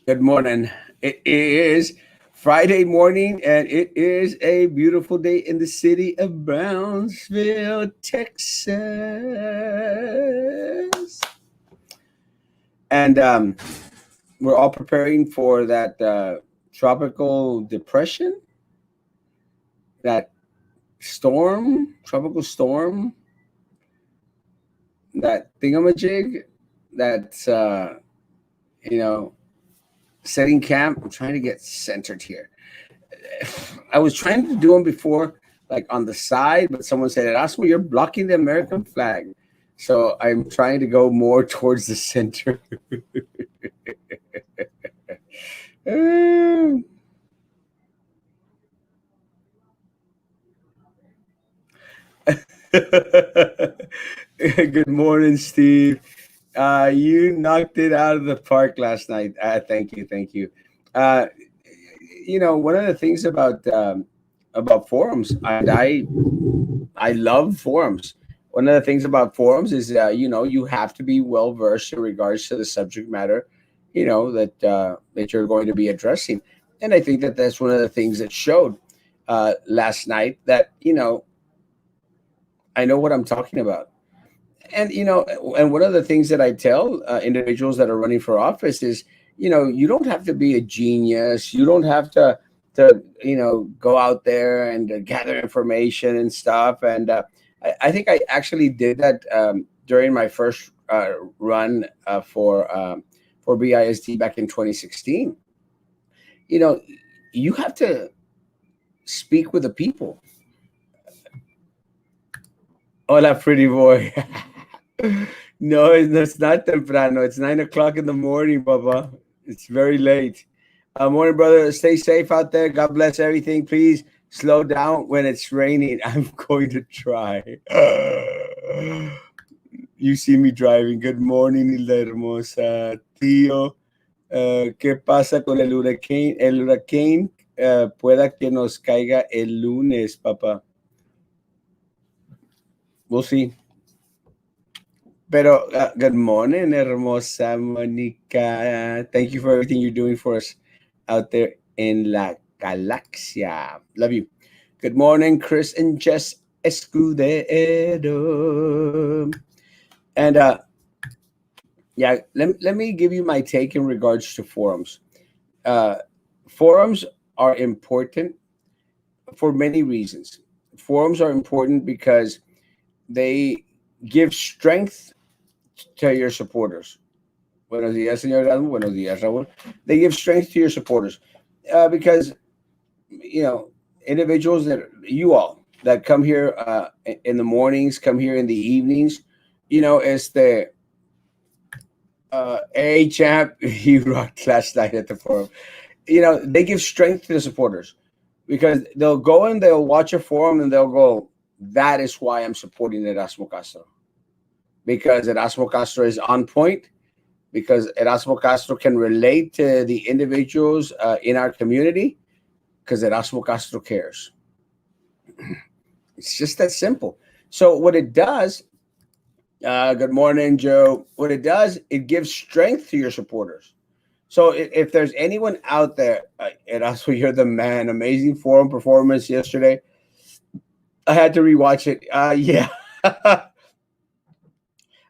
Good morning. It is Friday morning, and it is a beautiful day in the city of Brownsville, Texas. And we're all preparing for that tropical depression, that tropical storm, that thingamajig that's, you know, setting camp. I'm trying to get centered here. I was trying to do them before, like on the side, but someone said, Erasmo, you're blocking the American flag. So I'm trying to go more towards the center. Uh, Good morning, Steve. You knocked it out of the park last night. Thank you, thank you. Uh, one of the things about forums, and I love forums. One of the things about forums is, you have to be well versed in regards to the subject matter, that you're going to be addressing. And I think that that's one of the things that showed last night that I know what I'm talking about. And one of the things that I tell individuals that are running for office is, you don't have to be a genius. You don't have to go out there and gather information and stuff. And I think I actually did that during my first run for BISD back in 2016. You know, you have to speak with the people. Hola, pretty boy. No, it's not temprano. It's 9 o'clock in the morning, Baba. It's very late. Morning, brother. Stay safe out there. God bless everything. Please slow down when it's raining. I'm going to try. You see me driving. Good morning, Hilda Hermosa. Tío, ¿qué pasa con el huracán? El huracán pueda que nos caiga el lunes, papá. We'll see. Pero good morning, hermosa Monica. Thank you for everything you're doing for us out there in La Galaxia. Love you. Good morning, Chris and Jess Escudero. And yeah, let me give you my take in regards to forums. Uh, Forums are important for many reasons. Forums are important because they give strength to your supporters. Buenos días, señor Erasmo. Buenos días, Raúl. They give strength to your supporters because, you know, individuals that you all that come here in the mornings, come here in the evenings, it's the A champ, you rocked last night at the forum. They give strength to the supporters because they'll go and they'll watch a forum and they'll go, that is why I'm supporting Erasmo Castro. Because Erasmo Castro is on point, because Erasmo Castro can relate to the individuals in our community, because Erasmo Castro cares. It's just that simple. So what it does, good morning, Joe. What it does, it gives strength to your supporters. So if there's anyone out there, Erasmo, you're the man. Amazing forum performance yesterday. I had to rewatch it. Yeah.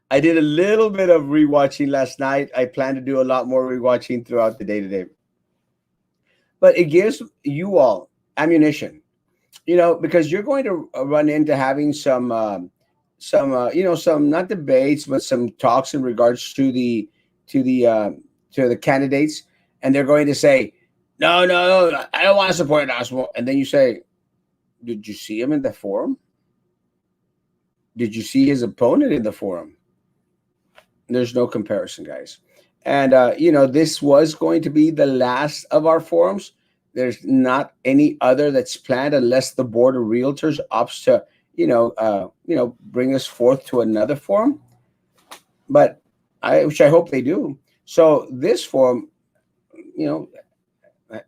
I did a little bit of rewatching last night. I plan to do a lot more rewatching throughout the day today. But it gives you all ammunition, because you're going to run into having some not debates, but some talks in regards to the uh, to the candidates, and they're going to say, no, no, no, I don't want to support Erasmo, and then you say, did you see him in the forum? Did you see his opponent in the forum? There's no comparison, guys. And this was going to be the last of our forums. There's not any other that's planned unless the board of realtors opts to, bring us forth to another forum. But which I hope they do. So this forum, you know,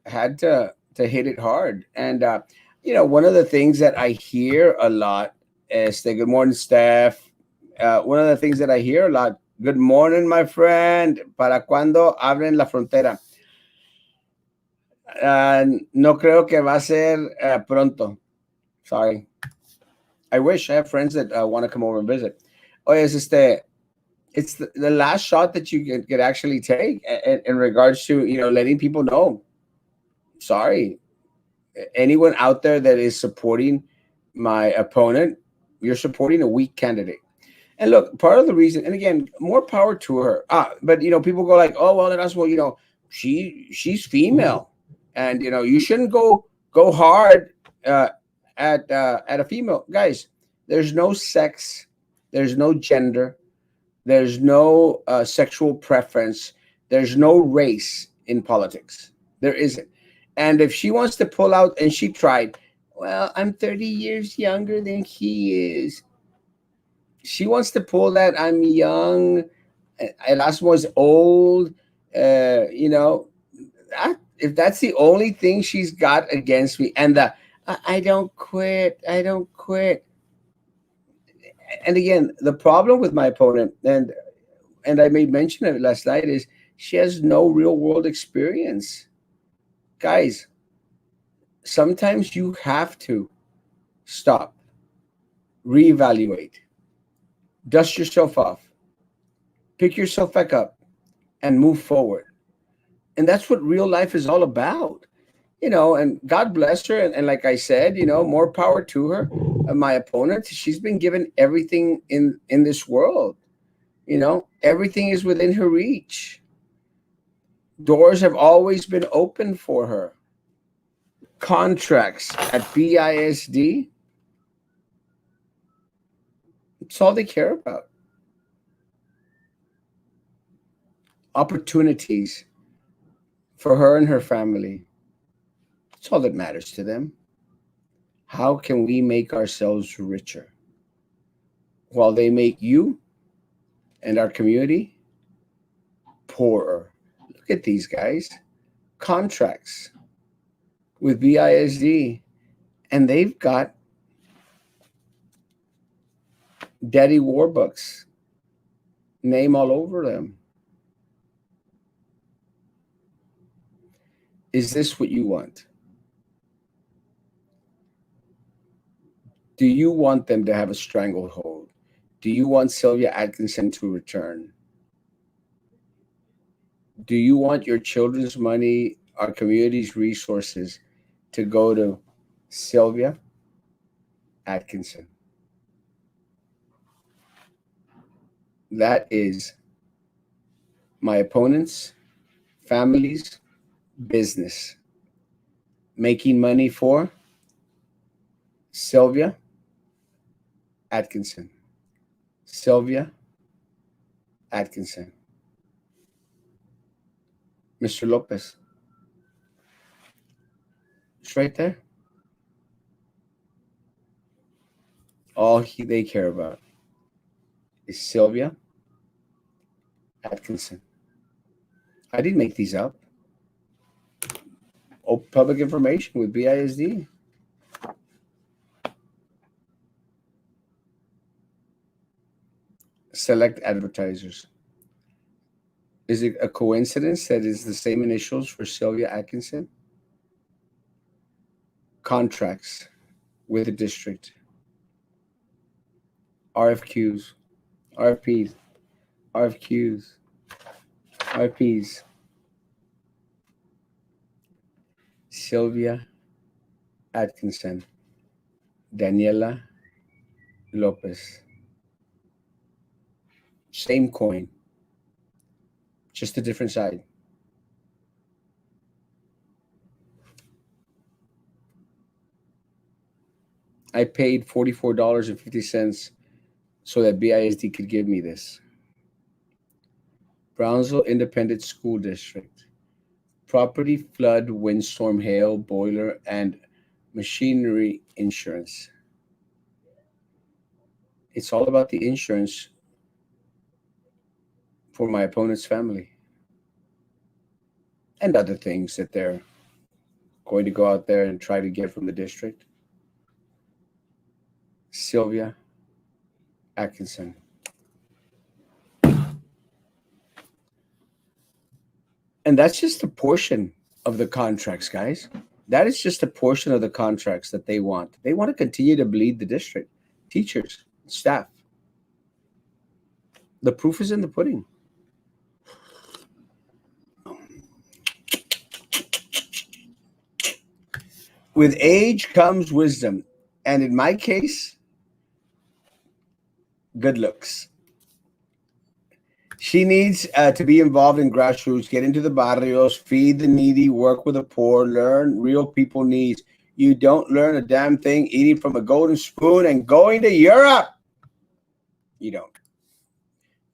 had to hit it hard. And one of the things that I hear a lot is the good morning, Steph. One of the things that I hear a lot, good morning, my friend. ¿Para cuándo abren la frontera? No creo que va a ser pronto. Sorry. I wish I have friends that want to come over and visit. Oh, yes, it's the last shot that you could actually take in regards to letting people know. Sorry, anyone out there that is supporting my opponent, you're supporting a weak candidate. And look, part of the reason, and again, more power to her. But people go like, oh well, that's well, she's female, and you shouldn't go hard uh, at a female. Guys, there's no sex, there's no gender, there's no sexual preference, there's no race in politics. There isn't. And if she wants to pull out, and she tried, well, I'm 30 years younger than he is. She wants to pull that I'm young, Erasmo is old. If that's the only thing she's got against me, and I don't quit, I don't quit. And again, the problem with my opponent, and I made mention of it last night, is she has no real world experience. Guys, sometimes you have to stop, reevaluate, dust yourself off, pick yourself back up, and move forward. And that's what real life is all about. And God bless her. And like I said, more power to her. My opponent, she's been given everything in this world. Everything is within her reach. Doors have always been open for her. Contracts at BISD, it's all they care about. Opportunities for her and her family, it's all that matters to them. How can we make ourselves richer while they make you and our community poorer? Look at these guys. Contracts with BISD, and they've got Daddy Warbucks name all over them. Is this what you want? Do you want them to have a stranglehold? Do you want Sylvia Atkinson to return? Do you want your children's money, our community's resources, to go to Sylvia Atkinson? That is my opponent's family's business. Making money for Sylvia Atkinson. Sylvia Atkinson. Mr. Lopez. It's right there. All they care about is Sylvia Atkinson. I didn't make these up. Public information with BISD. Select advertisers. Is it a coincidence that it's the same initials for Sylvia Atkinson? Contracts with the district. RFQs. RFPs. RFQs. RFPs. Sylvia Atkinson. Daniela Lopez. Same coin, just a different side. I paid $44.50 so that BISD could give me this. Brownsville Independent School District. Property, flood, windstorm, hail, boiler, and machinery insurance. It's all about the insurance for my opponent's family and other things that they're going to go out there and try to get from the district. Sylvia Atkinson. And that's just a portion of the contracts, guys. That is just a portion of the contracts that they want. They want to continue to bleed the district, teachers, staff. The proof is in the pudding. With age comes wisdom. And in my case, good looks. She needs to be involved in grassroots, get into the barrios, feed the needy, work with the poor, learn real people needs. You don't learn a damn thing eating from a golden spoon and going to Europe. You don't.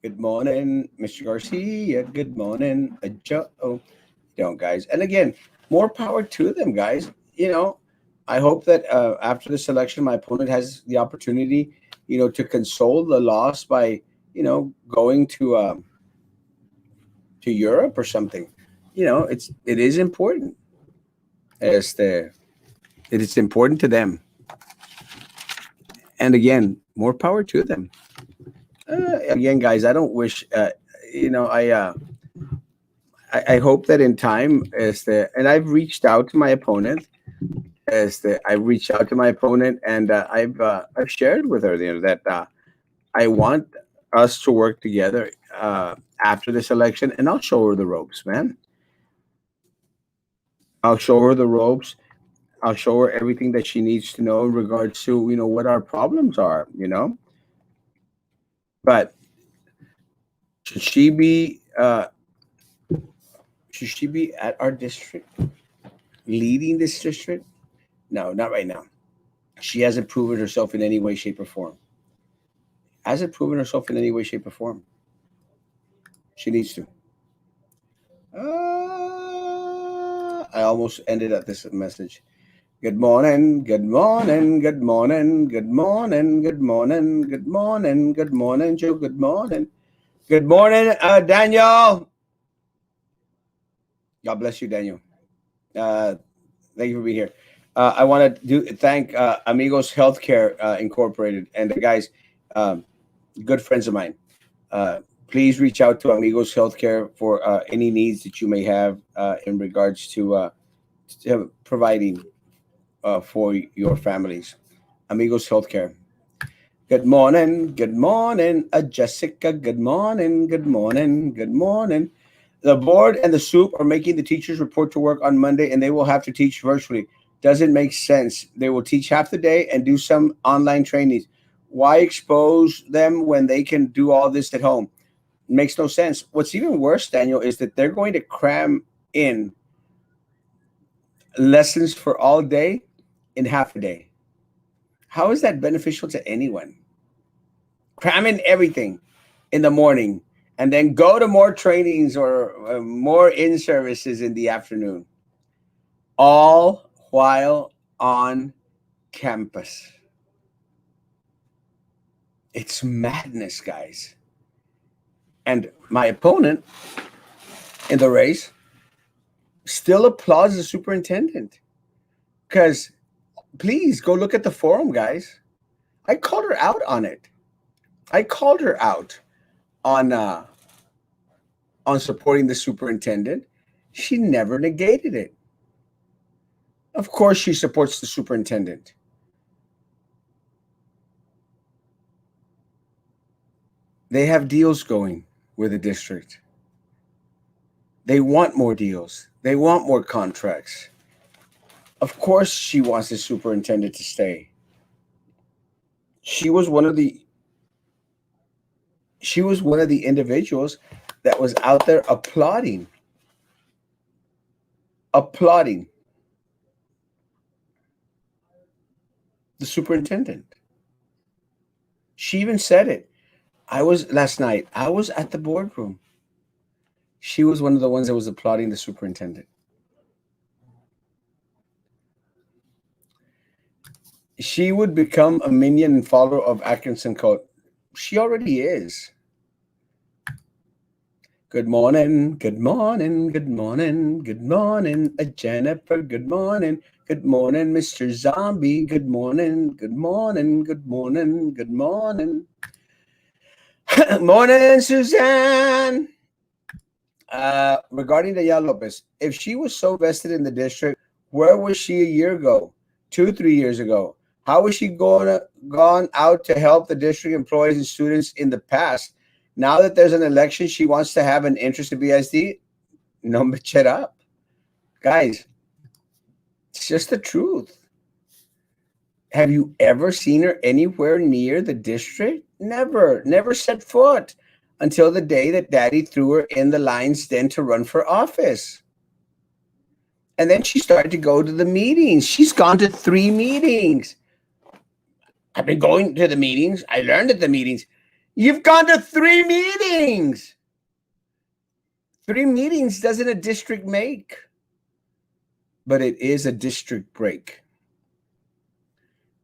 Good morning, Mr. Garcia. Good morning, Joe. You don't, guys. And again, more power to them, guys. I hope that after this election, my opponent has the opportunity, to console the loss by, going to Europe or something. It is important. It is important to them. And again, more power to them. Again, guys, I don't wish. I hope that in time, and I've reached out to my opponent. I've reached out to my opponent, and I've shared with her that I want us to work together after this election, and I'll show her the ropes, man. I'll show her the ropes. I'll show her everything that she needs to know in regards to what our problems are. But should she be at our district, leading this district? No, not right now. She hasn't proven herself in any way, shape, or form. Hasn't proven herself in any way, shape, or form. She needs to. I almost ended at this message. Good morning, good morning, good morning, good morning, good morning, good morning, good morning, Joe. Good morning. Good morning, Daniel. God bless you, Daniel. Thank you for being here. I want to thank Amigos Healthcare Incorporated and the guys, good friends of mine. Please reach out to Amigos Healthcare for any needs that you may have in regards to providing for your families. Amigos Healthcare. Good morning, Jessica. Good morning, good morning, good morning. The board and the soup are making the teachers report to work on Monday, and they will have to teach virtually. Doesn't make sense. They will teach half the day and do some online trainings. Why expose them when they can do all this at home? It makes no sense. What's even worse, Daniel, is that they're going to cram in lessons for all day in half a day. How is that beneficial to anyone? Cram in everything in the morning and then go to more trainings or more in-services in the afternoon, all while on campus. It's madness, guys. And my opponent in the race still applauds the superintendent. Because please go look at the forum, guys. I called her out on it. I called her out on supporting the superintendent. She never negated it. Of course, she supports the superintendent. They have deals going with the district. They want more deals. They want more contracts. Of course, she wants the superintendent to stay. She was one of the individuals that was out there applauding the superintendent. She even said it. Last night, I was at the boardroom. She was one of the ones that was applauding the superintendent. She would become a minion and follower of Atkinson Code. She already is. Good morning, good morning, good morning, good morning, Jennifer. Good morning, Mr. Zombie. Good morning, good morning, good morning, good morning. Morning, Suzanne. Regarding Danielle Lopez, if she was so vested in the district, where was she a year ago, 2, 3 years ago? How was she gone out to help the district employees and students in the past? Now that there's an election, she wants to have an interest in BSD. No, but shut up, guys. It's just the truth. Have you ever seen her anywhere near the district? Never, never set foot until the day that Daddy threw her in the lion's den to run for office. And then she started to go to the meetings. She's gone to 3 meetings. I've been going to the meetings. I learned at the meetings. You've gone to 3 meetings. 3 meetings doesn't a district make, but it is a district break.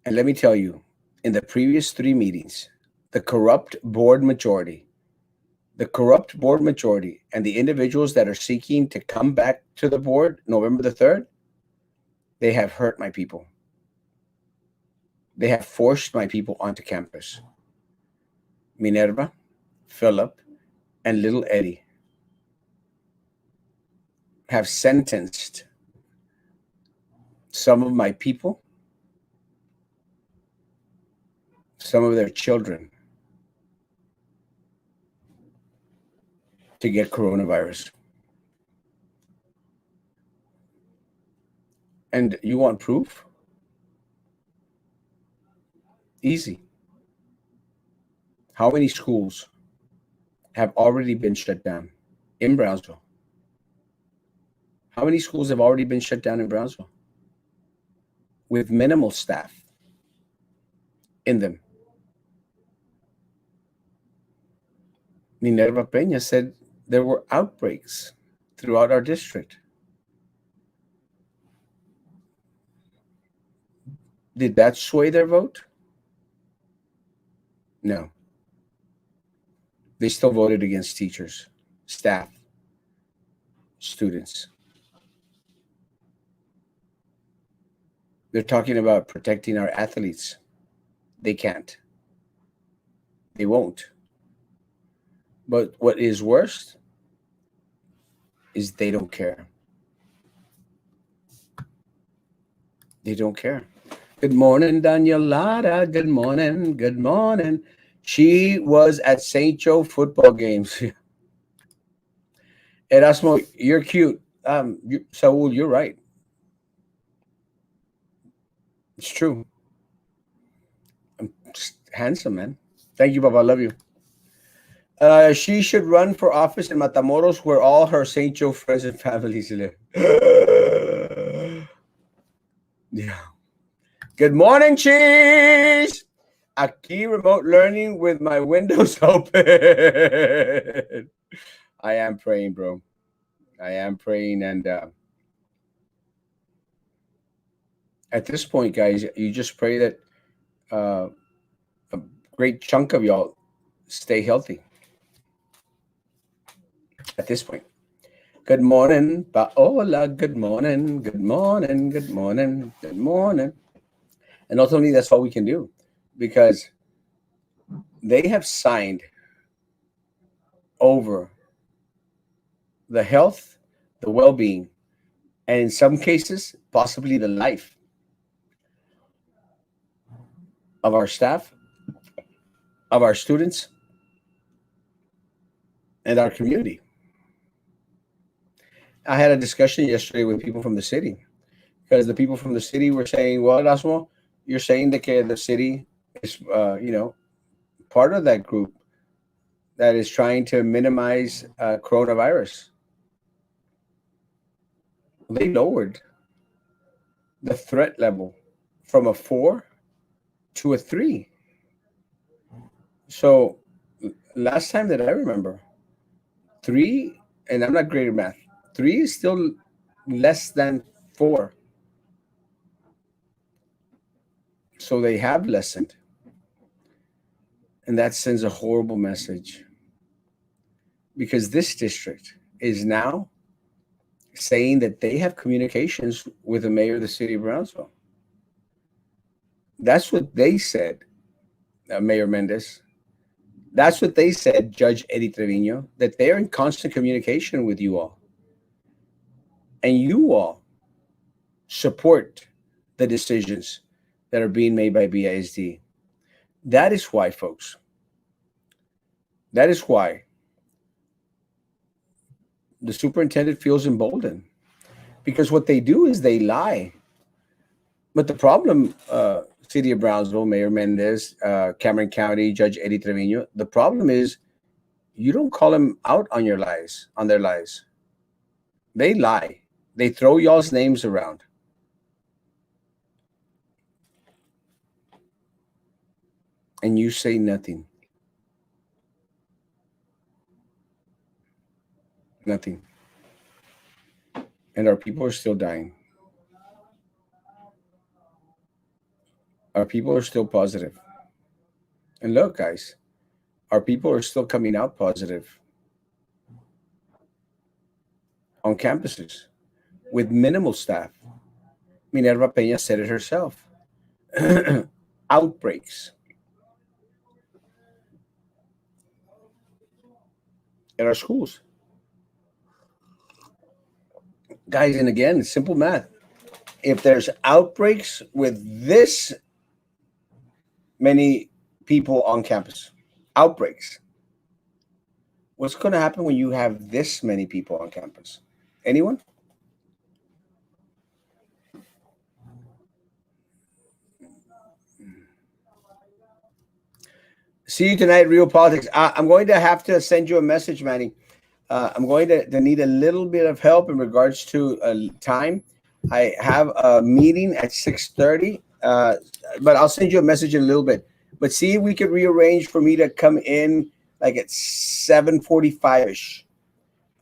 And let me tell you, in the previous 3 meetings, the corrupt board majority and the individuals that are seeking to come back to the board November the 3rd, they have hurt my people. They have forced my people onto campus. Minerva, Philip, and little Eddie have sentenced some of my people, some of their children, to get coronavirus. And you want proof? Easy. How many schools have already been shut down in Brownsville? How many schools have already been shut down in Brownsville with minimal staff in them? Minerva Peña said there were outbreaks throughout our district. Did that sway their vote? No. They still voted against teachers, staff, students. They're talking about protecting our athletes. They can't. They won't. But what is worse is they don't care. They don't care. Good morning, Danielada. Good morning. Good morning. She was at St. Joe football games. Erasmo, you're cute. Saul, you're right. It's true. I'm handsome, man. Thank you, Baba. I love you. She should run for office in Matamoros, where all her St. Joe friends and families live. Yeah. Good morning, cheese. Aquí remote learning with my windows open. I am praying, bro. I am praying, and at this point, guys, you just pray that a great chunk of y'all stay healthy. At this point. Good morning, Paola. Good morning. Good morning. Good morning. Good morning. And ultimately, that's all we can do, because they have signed over the health, the well-being, and in some cases, possibly the life of our staff, of our students, and our community. I had a discussion yesterday with people from the city, because the people from the city were saying, well, Erasmo, you're saying that the city is, part of that group that is trying to minimize coronavirus. They lowered the threat level from a 4 to a 3. So last time that I remember, 3, and I'm not great at math, 3 is still less than 4. So they have lessened. And that sends a horrible message, because this district is now saying that they have communications with the mayor of the city of Brownsville. That's what they said, Mayor Mendez. That's what they said, Judge Eddie Trevino, that they're in constant communication with you all, and you all support the decisions that are being made by BISD. That is why, folks, that is why the superintendent feels emboldened, because what they do is they lie. But the problem, City of Brownsville, Mayor Mendez, Cameron County, Judge Eddie Trevino, the problem is you don't call them out on your lies, on their lies. They lie. They throw y'all's names around. And you say nothing. Nothing. And our people are still dying. Our people are still positive. And look, guys, our people are still coming out positive on campuses with minimal staff. Minerva Peña said it herself. Outbreaks at our schools. Guys, and again, simple math. If there's outbreaks with this many people on campus, outbreaks, what's going to happen when you have this many people on campus? Anyone? See you tonight, Real Politics. I'm going to have to send you a message, Manny. I'm going to need a little bit of help in regards to time. I have a meeting at 6:30, but I'll send you a message in a little bit. But see if we could rearrange for me to come in like at 7:45ish.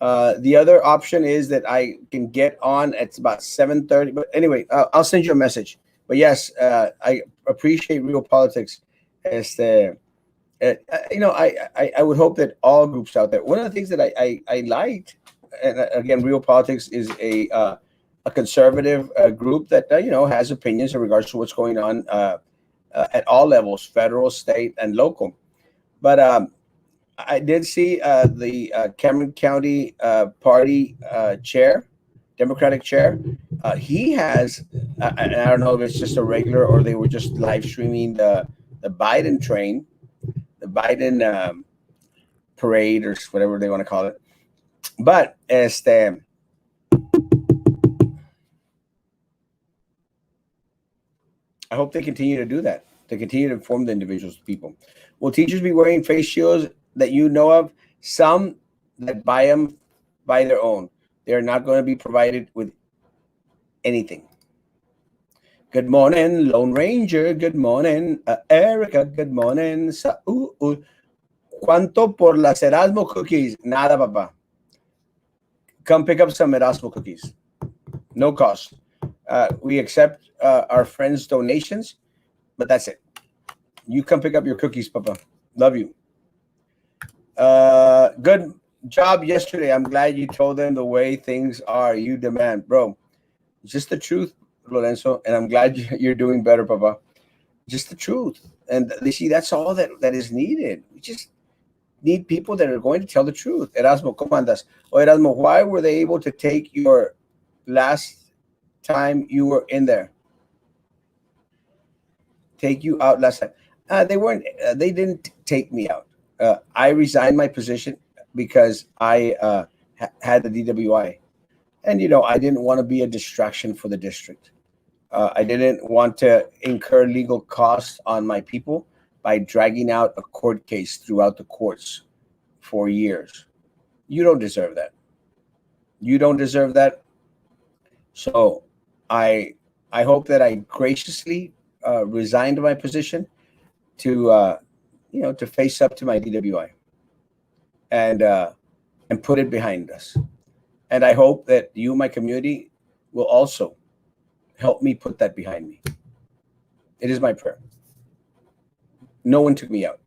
The other option is that I can get on at about 7:30. But anyway, I'll send you a message. But yes, I appreciate Real Politics. Este, I would hope that all groups out there. One of the things that I liked, and again, Real Politics is a conservative group that has opinions in regards to what's going on at all levels, federal, state, and local. But I did see the Cameron County Party chair, Democratic chair. He has, and I don't know if it's just a regular or they were just live streaming the Biden train, the Biden parade or whatever they want to call it. But I hope they continue to do that, to continue to inform the individuals, people. Will teachers be wearing face shields that you know of? Some that buy them by their own. They're not going to be provided with anything. Good morning, Lone Ranger. Good morning, Erica. Good morning. ¿Cuánto por las Erasmo cookies? Nada, papá. Come pick up some Erasmo cookies. No cost. We accept our friends' donations, but that's it. You come pick up your cookies, Papa. Love you. Good job yesterday. I'm glad you told them the way things are. You demand, bro. Just the truth, Lorenzo. And I'm glad you're doing better, Papa. Just the truth. And you see, that's all that is needed. We just need people that are going to tell the truth. Erasmo, ¿cómo andas? Oh, Erasmo, why were they able to take your last time you were in there? Take you out last time? They weren't. They didn't take me out. I resigned my position because I had the DWI, and I didn't want to be a distraction for the district. I didn't want to incur legal costs on my people by dragging out a court case throughout the courts for years. You don't deserve that. You don't deserve that. So I hope that I graciously resigned my position to to face up to my DWI and put it behind us. And I hope that you, my community, will also help me put that behind me. It is my prayer. No one took me out.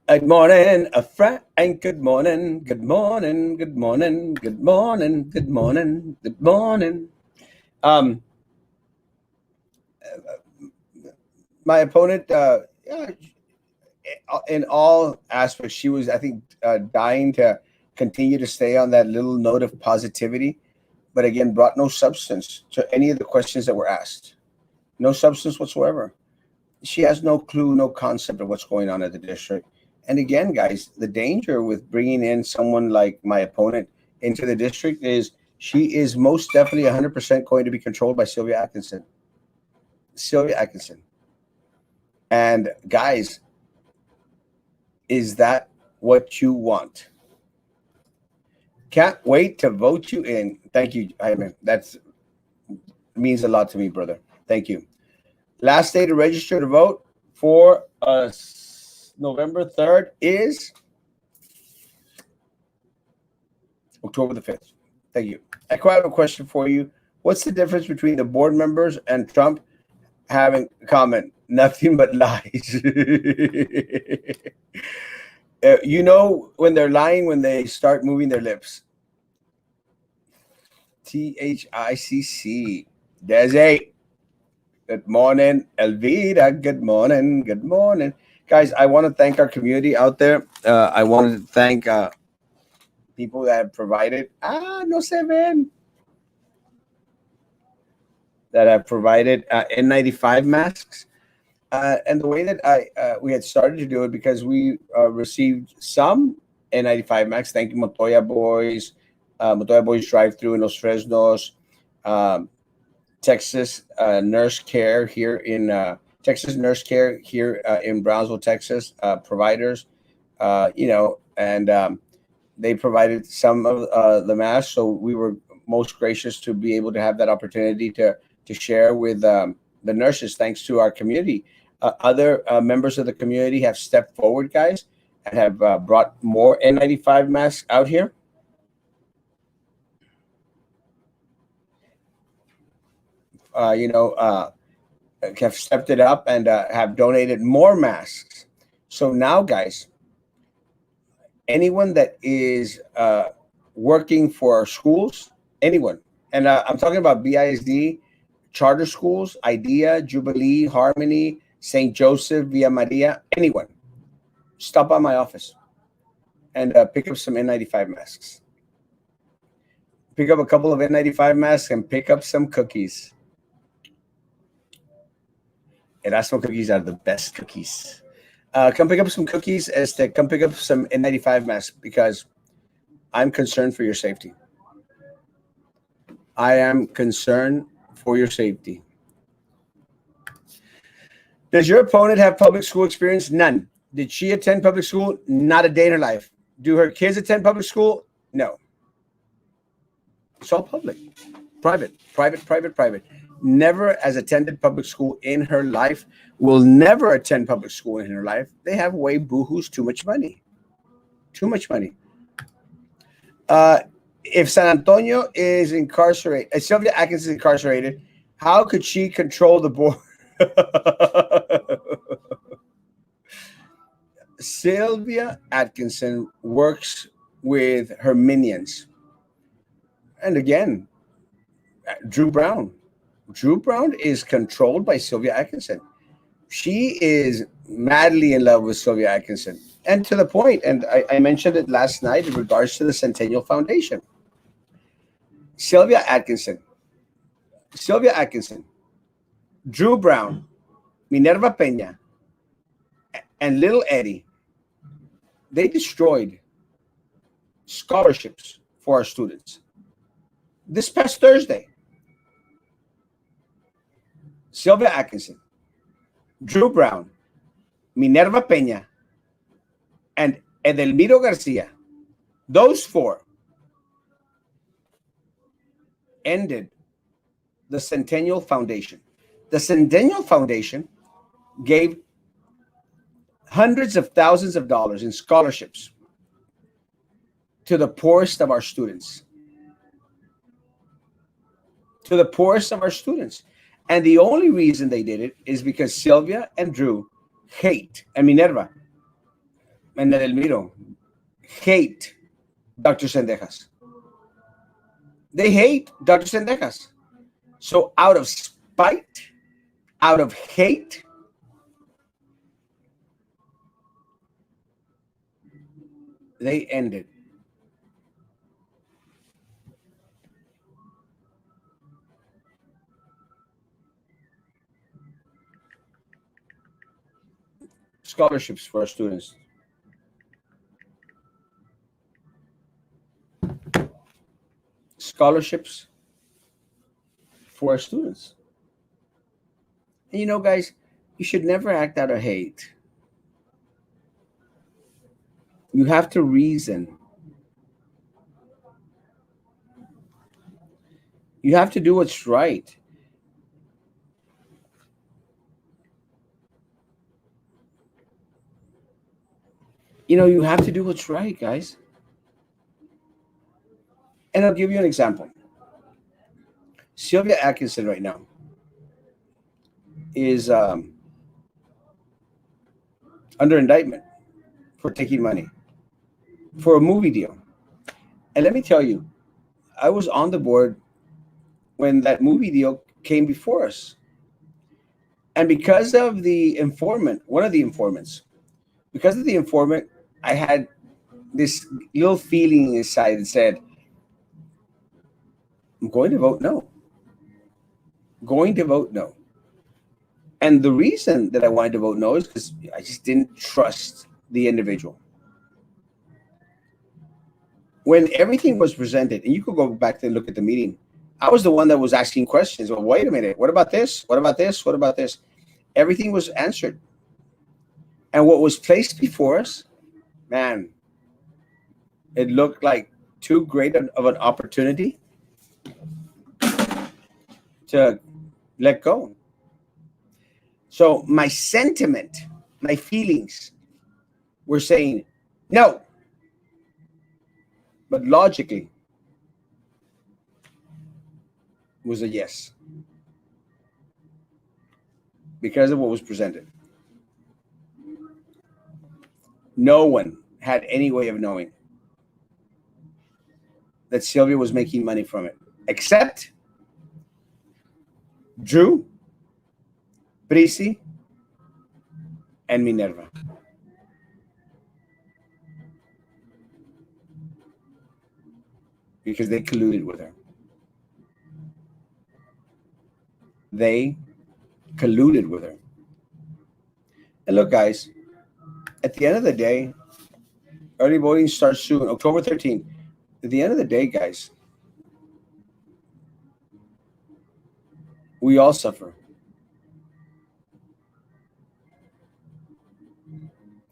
Good morning, Frank. Good morning. Good morning. Good morning. Good morning. Good morning. Good morning. My opponent, in all aspects, she was, I think, dying to continue to stay on that little note of positivity, but again, brought no substance to any of the questions that were asked. No substance whatsoever. She has no clue, no concept of what's going on at the district. And again, guys, the danger with bringing in someone like my opponent into the district is she is most definitely 100% going to be controlled by Sylvia Atkinson. Sylvia Atkinson. And guys, is that what you want? Can't wait to vote you in. Thank you, Jaime. That means a lot to me, brother. Thank you. Last day to register to vote for November 3rd is October the 5th. Thank you. I have a question for you. What's the difference between the board members and Trump having comment? Nothing but lies. You know when they're lying when they start moving their lips. THICC. Desi. Good morning, Elvira. Good morning. Good morning. Guys, I want to thank our community out there. I want to thank people that have provided. No se ven. That have provided N95 masks. And the way that we had started to do it, because we received some N95 masks. Thank you, Montoya Boys. Montoya Boys Drive-Thru in Los Fresnos. Texas Nurse Care here in Brownsville, Texas. Providers, and they provided some of the masks. So we were most gracious to be able to have that opportunity to share with the nurses, thanks to our community. Other members of the community have stepped forward, guys, and have brought more N95 masks out here. Have stepped it up and have donated more masks. So now, guys, anyone that is working for our schools, anyone, and I'm talking about BISD, charter schools, IDEA, Jubilee, Harmony, St. Joseph, Via Maria, anyone, stop by my office and pick up some N95 masks. Pick up a couple of N95 masks and pick up some cookies. Erasmo cookies are the best cookies. Come pick up some cookies, come pick up some N95 masks, because I'm concerned for your safety. I am concerned for your safety. Does your opponent have public school experience? None. Did she attend public school? Not a day in her life. Do her kids attend public school? No. It's all public. Private. Never has attended public school in her life. Will never attend public school in her life. They have way boohoos too much money. Too much money. If San Antonio is incarcerated, if Sylvia Atkins is incarcerated, how could she control the board? Sylvia Atkinson works with her minions. And again, Drew Brown. Drew Brown is controlled by Sylvia Atkinson. She is madly in love with Sylvia Atkinson. And to the point, and I mentioned it last night in regards to the Centennial Foundation. Sylvia Atkinson, Drew Brown, Minerva Peña, and Little Eddie, they destroyed scholarships for our students. This past Thursday, Sylvia Atkinson, Drew Brown, Minerva Peña, and Edelmiro Garcia, those four ended the Centennial Foundation. The Centennial Foundation gave hundreds of thousands of dollars in scholarships to the poorest of our students. To the poorest of our students. And the only reason they did it is because Sylvia and Drew hate, and Minerva and Edelmiro hate Dr. Sendejas. They hate Dr. Sendejas. So out of spite, out of hate, they ended. Scholarships for our students. Scholarships for our students. And guys, you should never act out of hate. You have to reason. You have to do what's right. You have to do what's right, guys. And I'll give you an example. Sylvia Atkinson right now is under indictment for taking money for a movie deal. And let me tell you, I was on the board when that movie deal came before us. And because of the informant, one of the informants, because of the informant, I had this little feeling inside that said, I'm going to vote no. Going to vote no. And the reason that I wanted to vote no is because I just didn't trust the individual. When everything was presented, and you could go back and look at the meeting, I was the one that was asking questions. Well, wait a minute. What about this? What about this? What about this? Everything was answered. And what was placed before us, man, it looked like too great of an opportunity to let go. So my sentiment, my feelings were saying no. But logically, was a yes. Because of what was presented. No one had any way of knowing that Sylvia was making money from it, except Drew, Prisi, and Minerva. Because they colluded with her. They colluded with her. And look, guys, at the end of the day, early voting starts soon, October 13th. At the end of the day, guys, we all suffer.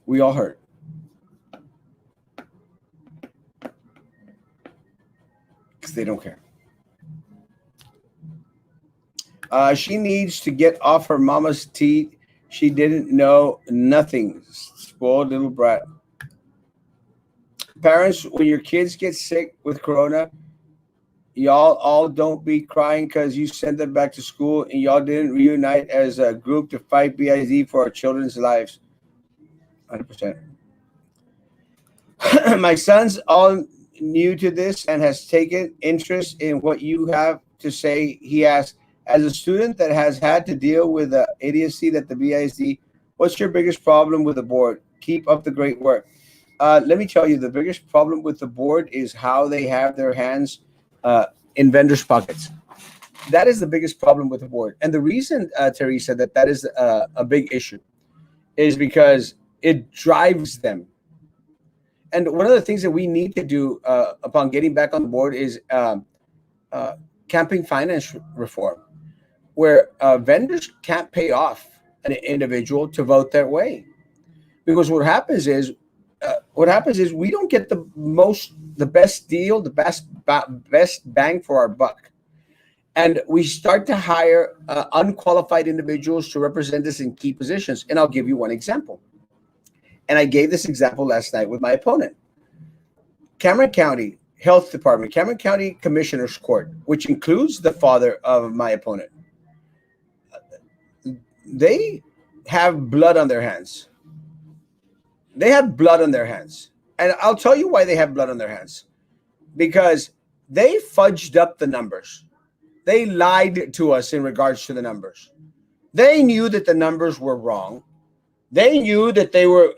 We all hurt. Because they don't care. She needs to get off her mama's teeth. She didn't know nothing. Spoiled little brat. Parents, when your kids get sick with corona, y'all all don't be crying because you sent them back to school and y'all didn't reunite as a group to fight BIZ for our children's lives. 100%. My son's all new to this and has taken interest in what you have to say. He asks, as a student that has had to deal with the idiocy that the BIZ, what's your biggest problem with the board? Keep up the great work. Let me tell you, the biggest problem with the board is how they have their hands in vendors' pockets. That is the biggest problem with the board. And the reason, Teresa, that is a big issue is because it drives them. And one of the things that we need to do upon getting back on the board is campaign finance reform, where vendors can't pay off an individual to vote their way. Because what happens is we don't get the best deal, the best bang for our buck. And we start to hire unqualified individuals to represent us in key positions. And I'll give you one example. And I gave this example last night with my opponent. Cameron County Health Department, Cameron County Commissioner's Court, which includes the father of my opponent. They have blood on their hands. They have blood on their hands. And I'll tell you why they have blood on their hands. Because they fudged up the numbers. They lied to us in regards to the numbers. They knew that the numbers were wrong. They knew that they were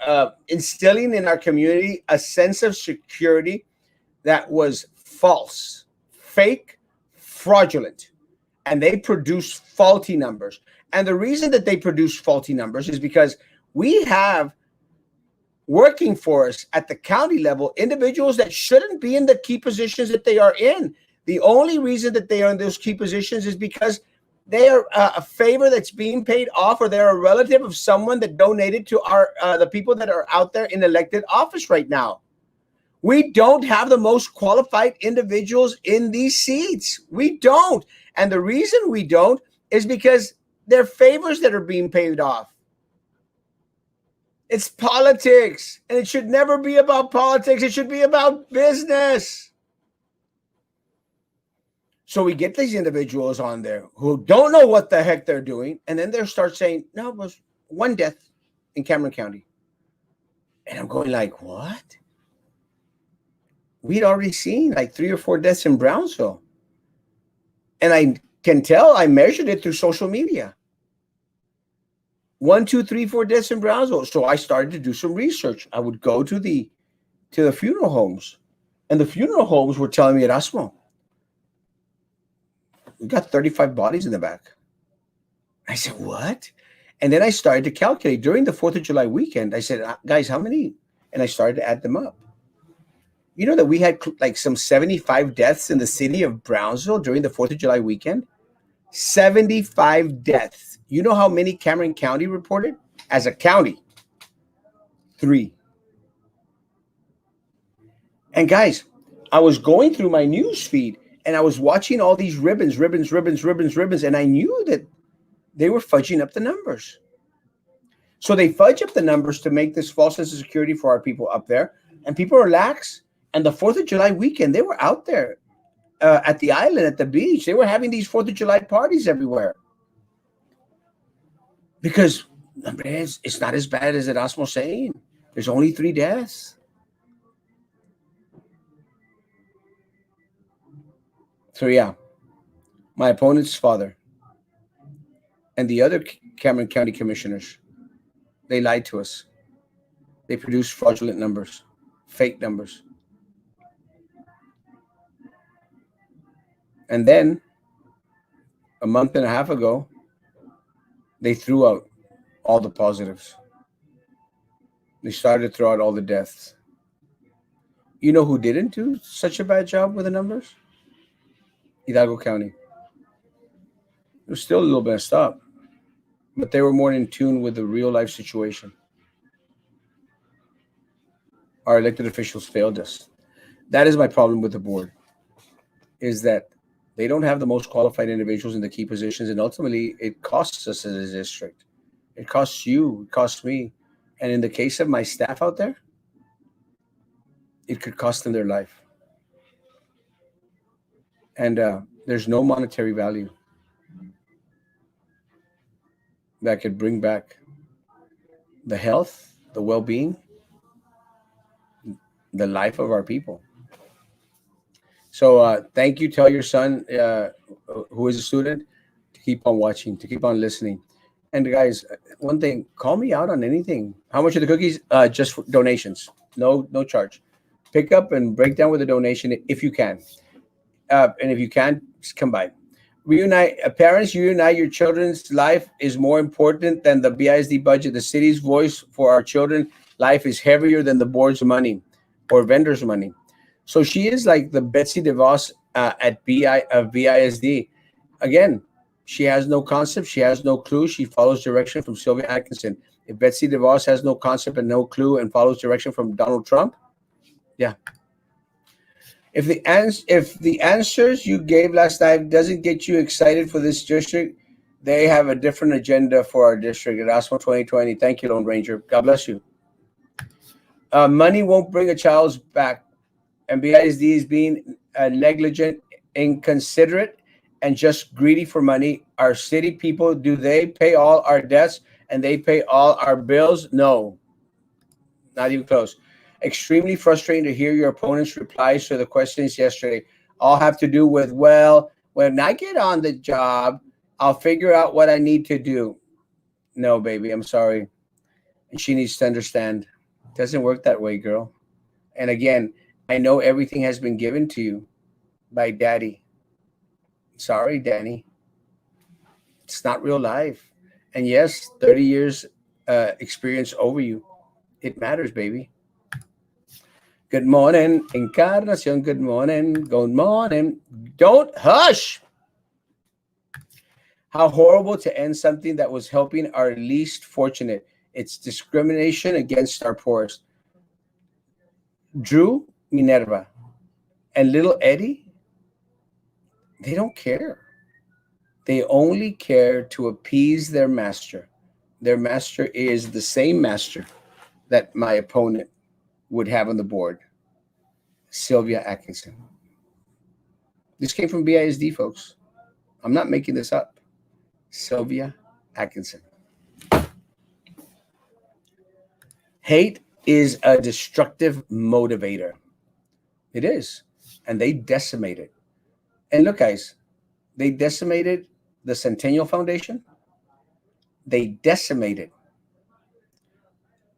instilling in our community a sense of security that was false, fake, fraudulent, and they produced faulty numbers. And the reason that they produce faulty numbers is because we have working for us at the county level individuals that shouldn't be in the key positions that they are in. The only reason that they are in those key positions is because they are a favor that's being paid off, or they're a relative of someone that donated to our the people that are out there in elected office right now. We don't have the most qualified individuals in these seats. We don't. And the reason we don't is because they're favors that are being paid off. It's politics, and it should never be about politics. It should be about business. So we get these individuals on there who don't know what the heck they're doing, and then they start saying, "No, it was one death in Cameron County," and I'm going like, "What?" We'd already seen like 3 or 4 deaths in Brownsville, and I can tell I measured it through social media. 1, 2, 3, 4 deaths in Brownsville. So I started to do some research. I would go to the funeral homes, and the funeral homes were telling me, "Erasmo, we got 35 bodies in the back." I said, "What?" And then I started to calculate during the 4th of July weekend. I said, "Guys, how many?" And I started to add them up. You know that we had like some 75 deaths in the city of Brownsville during the 4th of July weekend? 75 deaths. You know how many Cameron County reported? As a county, 3. And guys, I was going through my news feed and I was watching all these ribbons, and I knew that they were fudging up the numbers. So they fudge up the numbers to make this false sense of security for our people up there, and people are lax. And the 4th of July weekend, they were out there at the island, at the beach. They were having these 4th of July parties everywhere. Because it's not as bad as Erasmo's saying. There's only 3 deaths. So yeah, my opponent's father and the other Cameron County commissioners, they lied to us. They produced fraudulent numbers, fake numbers. And then a month and a half ago, they threw out all the positives. They started to throw out all the deaths. You know who didn't do such a bad job with the numbers? Hidalgo County. It was still a little messed up, but they were more in tune with the real life situation. Our elected officials failed us. That is my problem with the board, is that they don't have the most qualified individuals in the key positions, and ultimately it costs us as a district. It costs you, it costs me. And in the case of my staff out there, it could cost them their life. And there's no monetary value that could bring back the health, the well-being, the life of our people. So thank you. Tell your son, who is a student, to keep on watching, to keep on listening. And guys, one thing, call me out on anything. How much are the cookies? Just for donations. No charge. Pick up and break down with a donation if you can. And if you can, just come by. Reunite parents, reunite your children's life is more important than the BISD budget. The city's voice for our children life is heavier than the board's money or vendors' money. So she is like the Betsy DeVos at BISD. Again, she has no concept. She has no clue. She follows direction from Sylvia Atkinson. If Betsy DeVos has no concept and no clue and follows direction from Donald Trump, yeah. If the answers you gave last night doesn't get you excited for this district, they have a different agenda for our district. Erasmo 2020. Thank you, Lone Ranger. God bless you. Money won't bring a child's back, and BISD is being negligent, inconsiderate, and just greedy for money. Our city people, do they pay all our debts and they pay all our bills? No, not even close. Extremely frustrating to hear your opponent's replies to the questions yesterday. All have to do with, well, when I get on the job, I'll figure out what I need to do. No, baby, I'm sorry. And she needs to understand it doesn't work that way, girl. And again, I know everything has been given to you by daddy. Sorry, Danny. It's not real life. And yes, 30 years experience over you. It matters, baby. Good morning, Encarnacion. Good morning. Good morning. Don't hush. How horrible to end something that was helping our least fortunate. It's discrimination against our poorest. Drew, Minerva, and little Eddie, they don't care. They only care to appease their master. Their master is the same master that my opponent would have on the board, Sylvia Atkinson. This came from BISD, folks. I'm not making this up. Sylvia Atkinson. Hate is a destructive motivator. It is. And they decimate it. And look, guys, they decimated the Centennial Foundation. They decimated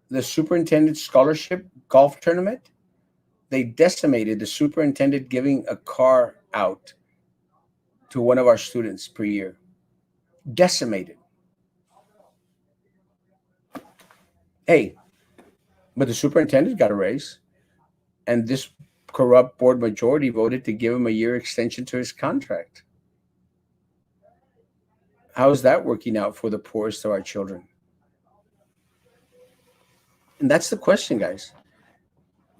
the superintendent scholarship golf tournament. They decimated the superintendent giving a car out to one of our students per year. Decimated. Hey, but the superintendent got a raise, and this corrupt board majority voted to give him a year extension to his contract. How is that working out for the poorest of our children? And that's the question, guys.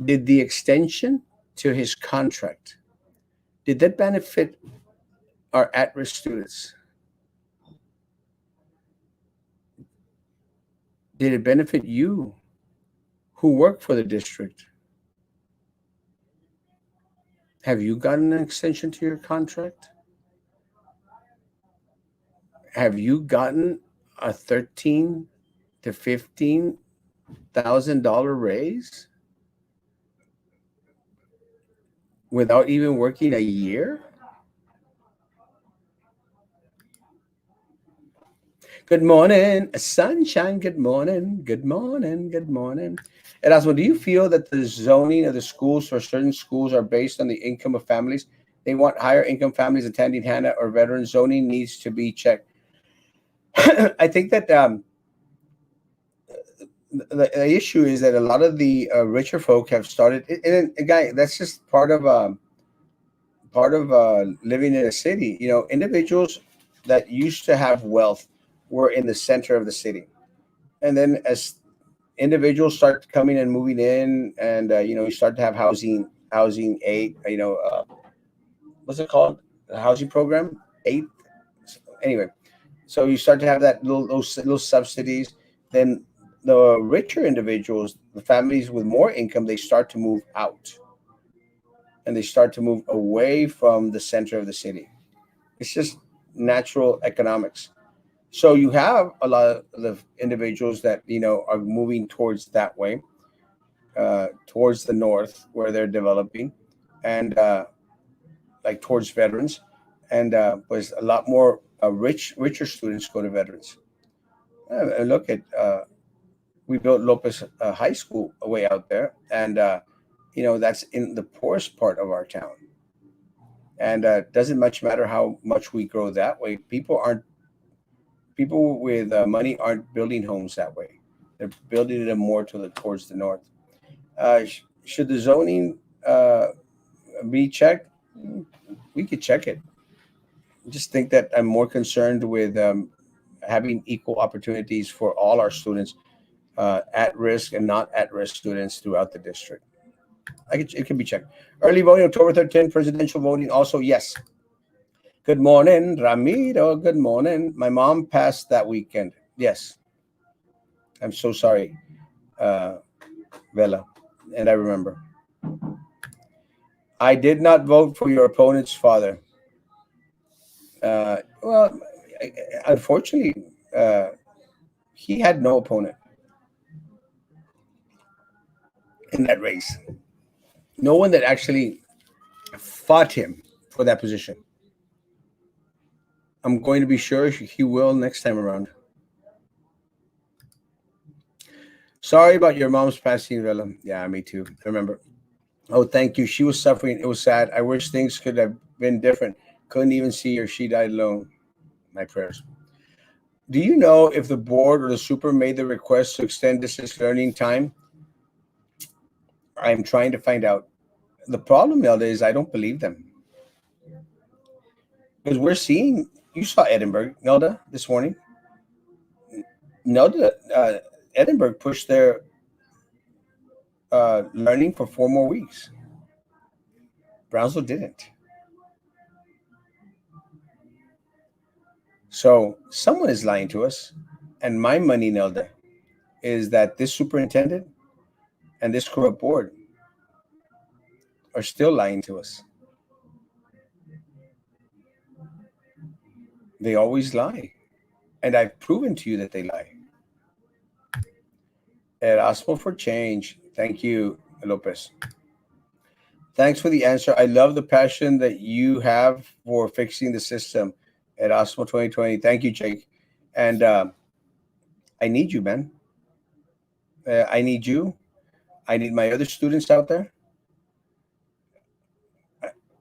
Did the extension to his contract, did that benefit our at-risk students? Did it benefit you who work for the district? Have you gotten an extension to your contract? Have you gotten a $13,000 to $15,000 raise without even working a year? Good morning, sunshine. Good morning. Good morning. Good morning. Erasmo, do you feel that the zoning of the schools for certain schools are based on the income of families? They want higher income families attending Hannah or veteran zoning needs to be checked. I think that the issue is that a lot of the richer folk have started. And guy, that's just part of living in a city. You know, individuals that used to have wealth were in the center of the city, and then as individuals start coming and moving in, and you start to have housing aid. What's it called? The housing program aid. Anyway, so you start to have that those little subsidies. Then the richer individuals, the families with more income, they start to move out, and they start to move away from the center of the city. It's just natural economics. So you have a lot of the individuals that are moving towards that way, towards the north where they're developing, and like towards veterans, and was a lot more richer students go to veterans. And look at we built Lopez High School way out there, and that's in the poorest part of our town. And doesn't much matter how much we grow that way. People with money aren't building homes that way. They're building them more towards the north. Should the zoning be checked? We could check it. I just think that I'm more concerned with having equal opportunities for all our students, at risk and not at risk students throughout the district. It can be checked. Early voting, October 13th, presidential voting also, yes. Good morning, Ramiro. Good morning. My mom passed that weekend. Yes. I'm so sorry, Vela. And I remember. I did not vote for your opponent's father. Well, unfortunately, he had no opponent in that race. No one that actually fought him for that position. I'm going to be sure he will next time around. Sorry about your mom's passing, Villa. Yeah, me too. I remember. Oh, thank you. She was suffering. It was sad. I wish things could have been different. Couldn't even see her. She died alone. My prayers. Do you know if the board or the super made the request to extend distance learning time? I'm trying to find out. The problem, Nelda, is I don't believe them because we're seeing. You saw Edinburgh, Nelda, this morning. Nelda, Edinburgh pushed their learning for 4 more weeks. Brownsville didn't. So someone is lying to us, and my money, Nelda, is that this superintendent and this corrupt board are still lying to us. They always lie. And I've proven to you that they lie. Erasmo for change. Thank you, Lopez. Thanks for the answer. I love the passion that you have for fixing the system. Erasmo 2020. Thank you, Jake. And I need you, man. I need you. I need my other students out there.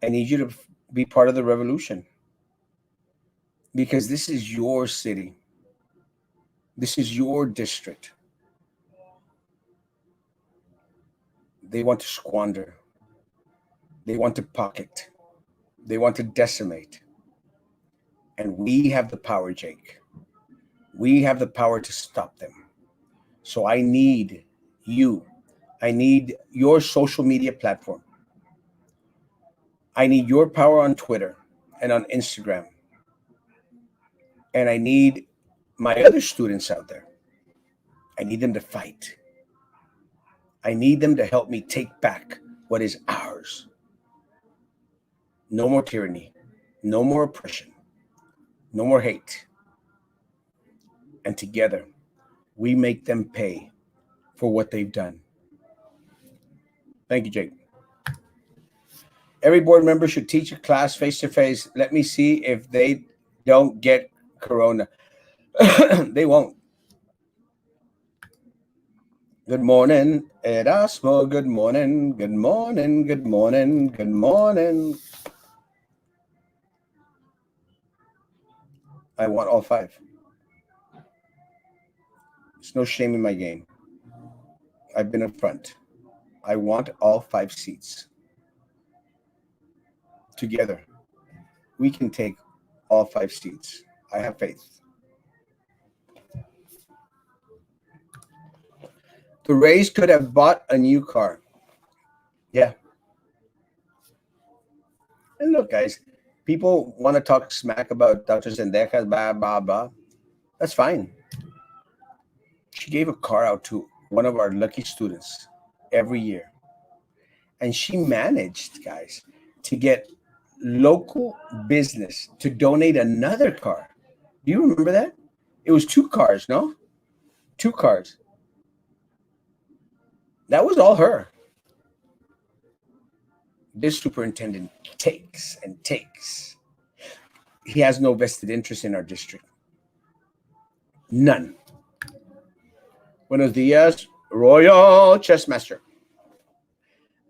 I need you to be part of the revolution because this is your city. This is your district. They want to squander. They want to pocket. They want to decimate. And we have the power, Jake. We have the power to stop them. So I need you. I need your social media platform. I need your power on Twitter and on Instagram. And I need my other students out there. I need them to fight. I need them to help me take back what is ours. No more tyranny. No more oppression. No more hate. And together, we make them pay for what they've done. Thank you, Jake. Every board member should teach a class face to face. Let me see if they don't get corona. They won't. Good morning, Erasmo. Good morning. Good morning. Good morning. Good morning. I want all five. There's no shame in my game. I've been up front. I want all 5 seats. Together, we can take all 5 seats. I have faith. The Rays could have bought a new car. Yeah. And look, guys, people want to talk smack about Dr. Zendejas, blah, blah, blah. That's fine. She gave a car out to one of our lucky students every year. And she managed, guys, to get local business to donate another car. Do you remember that? It was 2 cars, no? 2 cars. That was all her. This superintendent takes and takes. He has no vested interest in our district. None. Buenos dias, Royal Chessmaster.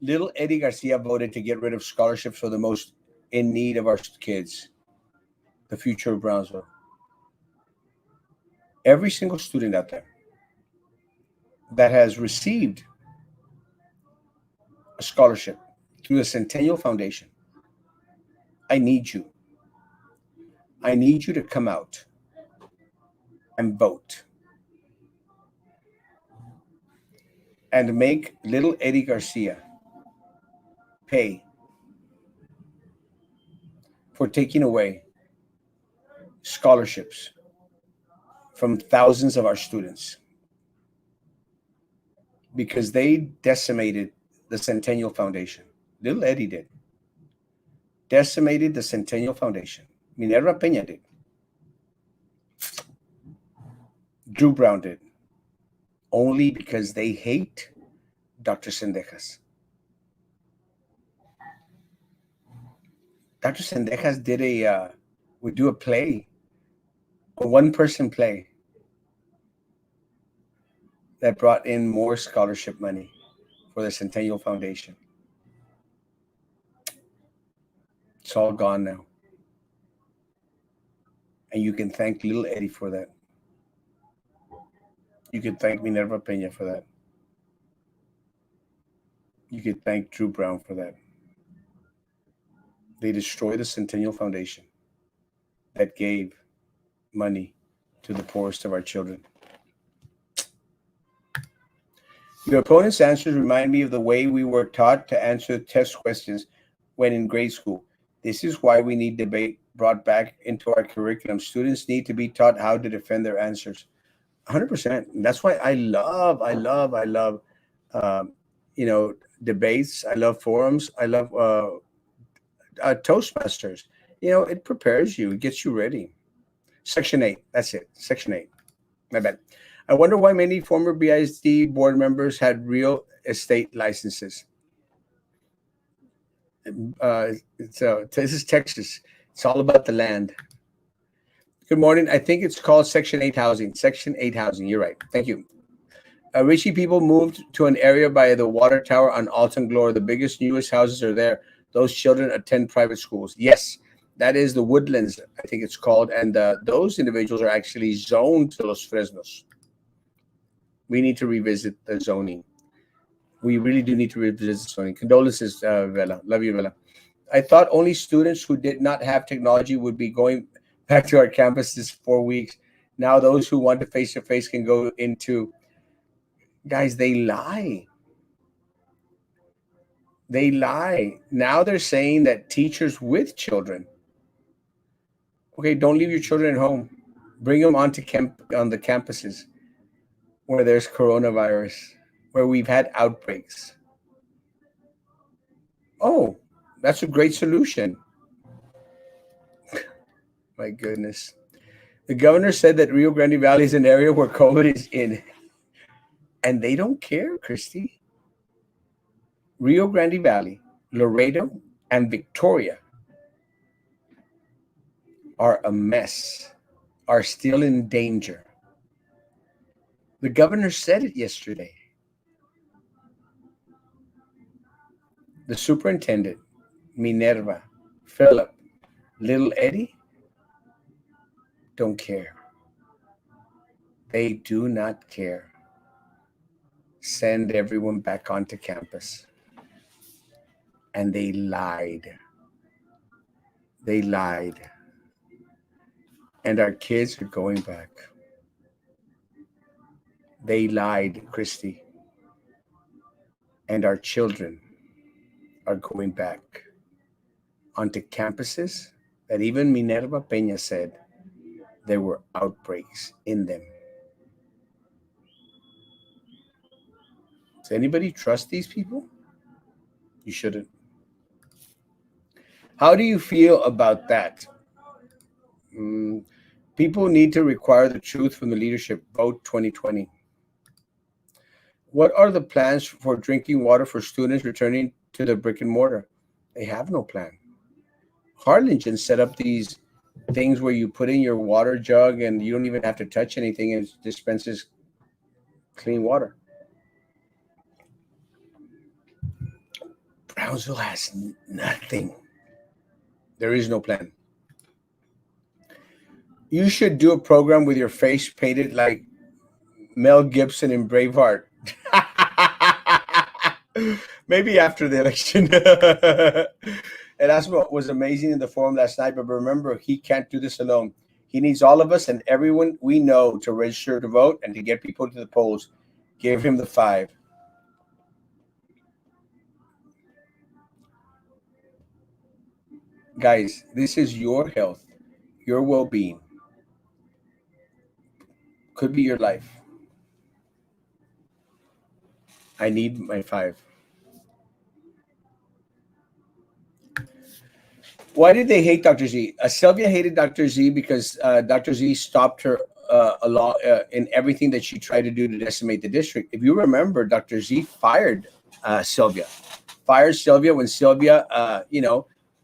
Little Eddie Garcia voted to get rid of scholarships for the most in need of our kids, the future of Brownsville. Every single student out there that has received a scholarship through the Centennial Foundation, I need you. I need you to come out and vote and make little Eddie Garcia pay for taking away scholarships from thousands of our students because they decimated the Centennial Foundation. Little Eddie did. Decimated the Centennial Foundation. Minerva Peña did. Drew Brown did. Only because they hate Dr. Sendejas. Dr. Sendejas would do a play, a one-person play. that brought in more scholarship money for the Centennial Foundation. It's all gone now. And you can thank little Eddie for that. You could thank Minerva Pena for that. You could thank Drew Brown for that. They destroyed the Centennial Foundation that gave money to the poorest of our children. Your opponent's answers remind me of the way we were taught to answer test questions when in grade school. This is why we need debate brought back into our curriculum. Students need to be taught how to defend their answers. 100%. And that's why I love, um, debates. I love forums. I love Toastmasters. It prepares you. It gets you ready. Section 8. That's it. Section 8. My bad. I wonder why many former BISD board members had real estate licenses. This is Texas. It's all about the land. Good morning. I think it's called Section 8 housing. Section 8 housing. You're right. Thank you. Richie people moved to an area by the water tower on Alton Glory. The biggest, newest houses are there. Those children attend private schools. Yes, that is the Woodlands, I think it's called. And those individuals are actually zoned to Los Fresnos. We need to revisit the zoning. We really do need to revisit zoning. Condolences, Vela. Love you, Vela. I thought only students who did not have technology would be going back to our campuses 4 weeks. Now those who want to face can go into. Guys, they lie. They lie. Now they're saying that teachers with children. Okay, don't leave your children at home. Bring them on the campuses where there's coronavirus, where we've had outbreaks. Oh, that's a great solution. My goodness. The governor said that Rio Grande Valley is an area where COVID is in. And they don't care, Christy. Rio Grande Valley, Laredo, and Victoria are a mess, are still in danger. The governor said it yesterday. The superintendent, Minerva, Philip, little Eddie, don't care. They do not care. Send everyone back onto campus. And they lied. They lied. And our kids are going back. They lied, Christy. And our children are going back onto campuses that even Minerva Peña said there were outbreaks in them. Does anybody trust these people? You shouldn't. How do you feel about that? People need to require the truth from the leadership. Vote 2020. What are the plans for drinking water for students returning to the brick and mortar? They have no plan. Harlingen set up these things where you put in your water jug and you don't even have to touch anything, and it dispenses clean water. Brownsville has nothing. There is no plan. You should do a program with your face painted like Mel Gibson in Braveheart. Maybe after the election. Erasmo was amazing in the forum last night, but remember, he can't do this alone. He needs all of us and everyone we know to register to vote and to get people to the polls. Give him the 5. Guys, this is your health, your well-being. Could be your life. I need my 5. Why did they hate Dr. Z? Sylvia hated Dr. Z because Dr. Z stopped her a lot in everything that she tried to do to decimate the district. If you remember, Dr. Z fired Sylvia. Fired Sylvia when Sylvia,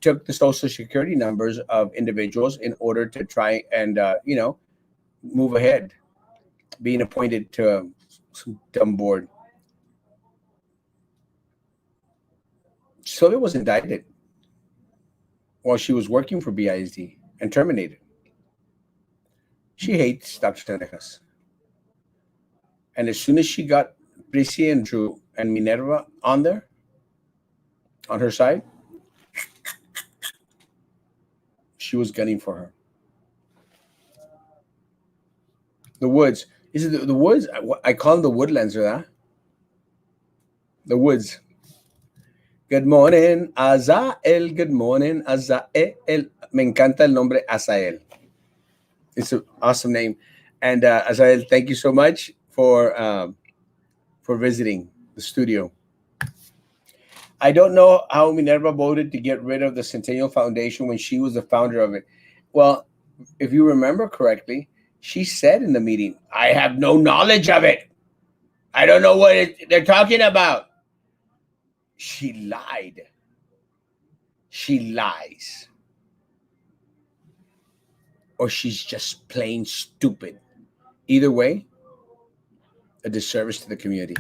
took the social security numbers of individuals in order to try and, move ahead, being appointed to Some dumb board. Sylvia was indicted while she was working for BISD and terminated. She hates Dr. Sendejas. And as soon as she got Prissy and Drew and Minerva on there, on her side, she was gunning for her. The woods. Is it the woods? I call them the woodlands, ¿verdad? The woods. Good morning, Azael. Good morning, Azael. Me encanta el nombre Azael. It's an awesome name. And Azael, thank you so much for visiting the studio. I don't know how Minerva voted to get rid of the Centennial Foundation when she was the founder of it. Well, if you remember correctly, she said in the meeting, I have no knowledge of it. I don't know what they're talking about. She lied. She lies. Or she's just plain stupid. Either way, a disservice to the community.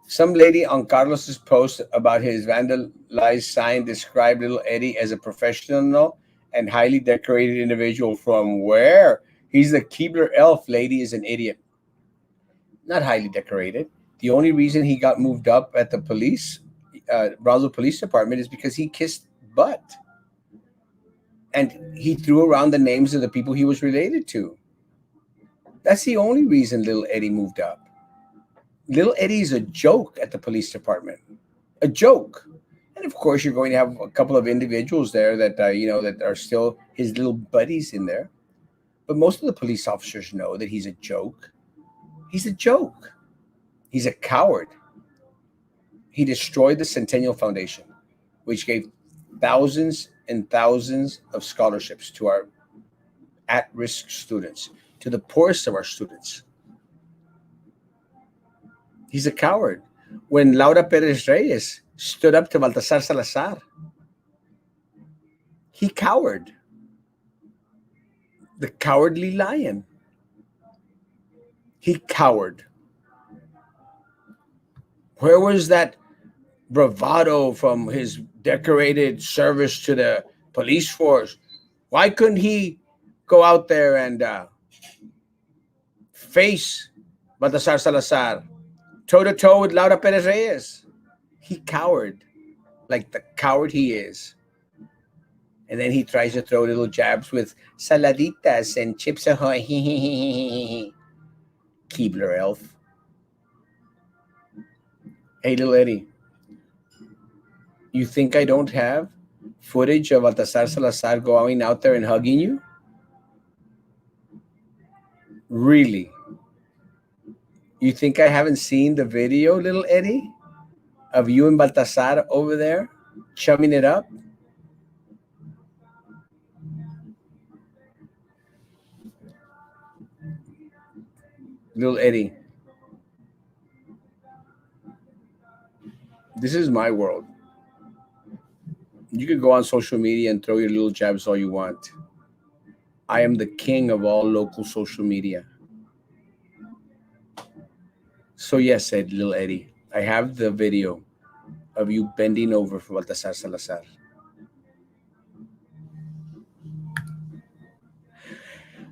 Some lady on Carlos's post about his vandalized sign described little Eddie as a professional and highly decorated individual from where? He's the Keebler elf. Lady is an idiot. Not highly decorated. The only reason he got moved up at the Brownsville Police Department is because he kissed butt. And he threw around the names of the people he was related to. That's the only reason little Eddie moved up. Little Eddie's a joke at the police department. A joke. And of course, you're going to have a couple of individuals there that, that are still his little buddies in there. But most of the police officers know that he's a joke. He's a joke. He's a coward. He destroyed the Centennial Foundation, which gave thousands and thousands of scholarships to our at-risk students, to the poorest of our students. He's a coward. When Laura Perez Reyes stood up to Baltasar Salazar, he cowered. The cowardly lion. He cowered. Where was that bravado from his decorated service to the police force? Why couldn't he go out there and face Baltasar Salazar, toe-to-toe with Laura Perez Reyes? He cowered like the coward he is. And then he tries to throw little jabs with saladitas and chips ahoy. Keebler elf. Hey, little Eddie, you think I don't have footage of Baltasar Salazar going out there and hugging you? Really? You think I haven't seen the video, little Eddie, of you and Baltasar over there chumming it up? Little Eddie, this is my world. You could go on social media and throw your little jabs all you want. I am the king of all local social media. So yes, said little Eddie, I have the video of you bending over for Baltasar Salazar.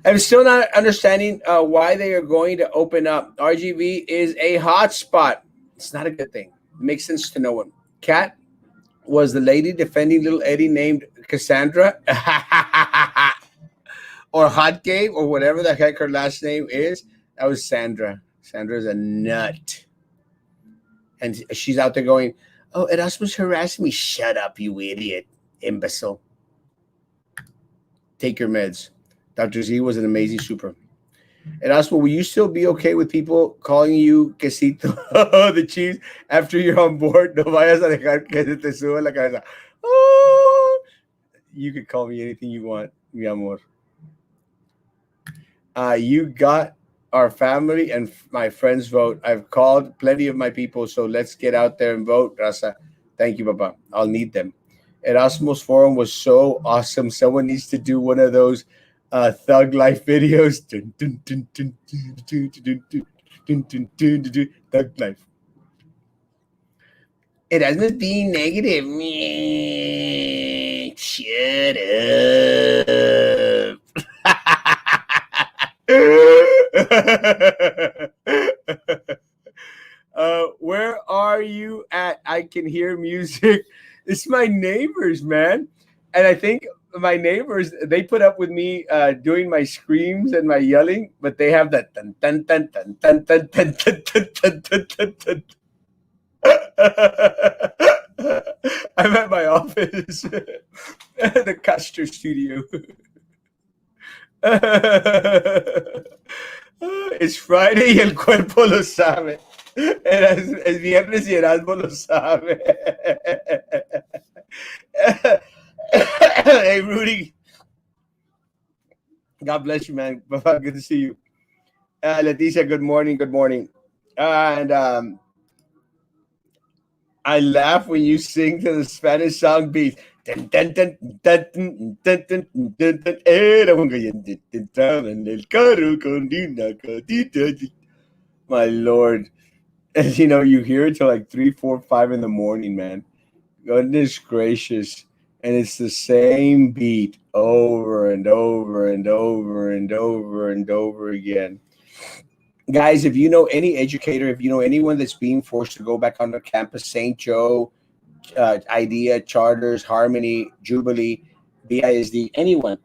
I'm still not understanding why they are going to open up. RGV is a hotspot. It's not a good thing. It makes sense to no one. Kat was the lady defending little Eddie named Cassandra or Hot Game or whatever the heck her last name is. That was Sandra. Sandra's a nut. And she's out there going, oh, Erasmus harassed me. Shut up, you idiot, imbecile. Take your meds. Dr. Z was an amazing super. Erasmo, will you still be okay with people calling you quesito the cheese after you're on board? No vayas a dejar que se te suba la cabeza. Oh, you could call me anything you want, mi amor. You got our family and my friends' vote. I've called plenty of my people, so let's get out there and vote, Raza. Thank you, Papa. I'll need them. Erasmo's forum was so awesome. Someone needs to do one of those Thug Life videos. Thug life. Erasmo's being negative. Shut up. Where are you at? I can hear music. It's my neighbors, man. And I think my neighbors, they put up with me doing my screams and my yelling, but they have that dun dun dun dun dun dun dun dun dun dun dun dun dun. I'm at my office, the Custer studio. Es Friday y el cuerpo lo sabe. Es viernes y Erasmo lo sabe. Hey, Rudy. God bless you, man. Bye-bye. Good to see you. Leticia, good morning. Good morning. And I laugh when you sing to the Spanish song beat. Era un gallante entraba en el carro con una gatita. My Lord. And you hear it till like 3, 4, 5 in the morning, man. Goodness gracious. And it's the same beat over and over and over and over and over again. Guys, if you know any educator, if you know anyone that's being forced to go back on the campus, St. Joe, Idea, Charters, Harmony, Jubilee, BISD, anyone,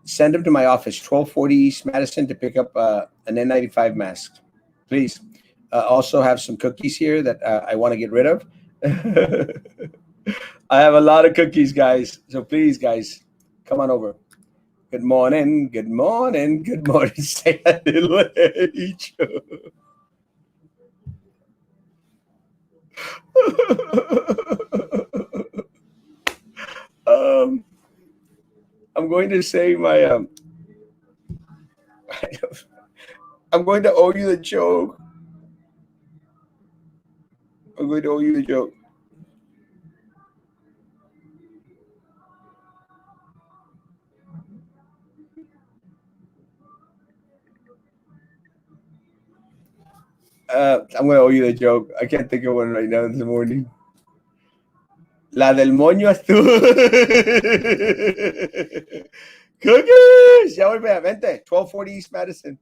send them to my office, 1240 East Madison, to pick up an N95 mask. Please. Also have some cookies here that I want to get rid of. I have a lot of cookies, guys. So please, guys, come on over. Good morning, good morning, good morning. Say a little age. I'm going to say my I'm going to owe you the joke. I'm going to owe you the joke. I'm going to owe you the joke. I can't think of one right now in the morning. La del moño azul. Cookies! Ya voy, vente. 1240 East Madison.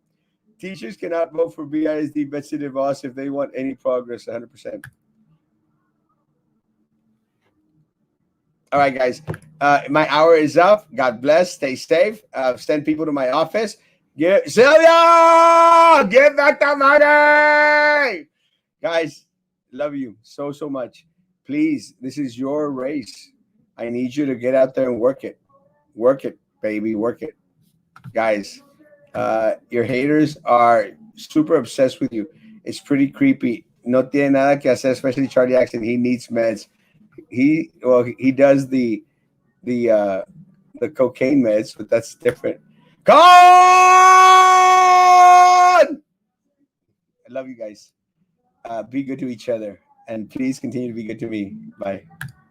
Teachers cannot vote for BISD Betsy DeVos if they want any progress, 100%. All right, guys. My hour is up. God bless. Stay safe. Send people to my office. Sylvia! Give back the money! Guys, love you so, so much. Please, this is your race. I need you to get out there and work it. Work it, baby. Work it. Guys, your haters are super obsessed with you. It's pretty creepy. No tiene nada que hacer, especially Charlie Jackson. He needs meds. He does the cocaine meds, but that's different. Con! I love you guys. Be good to each other, and please continue to be good to me. Bye.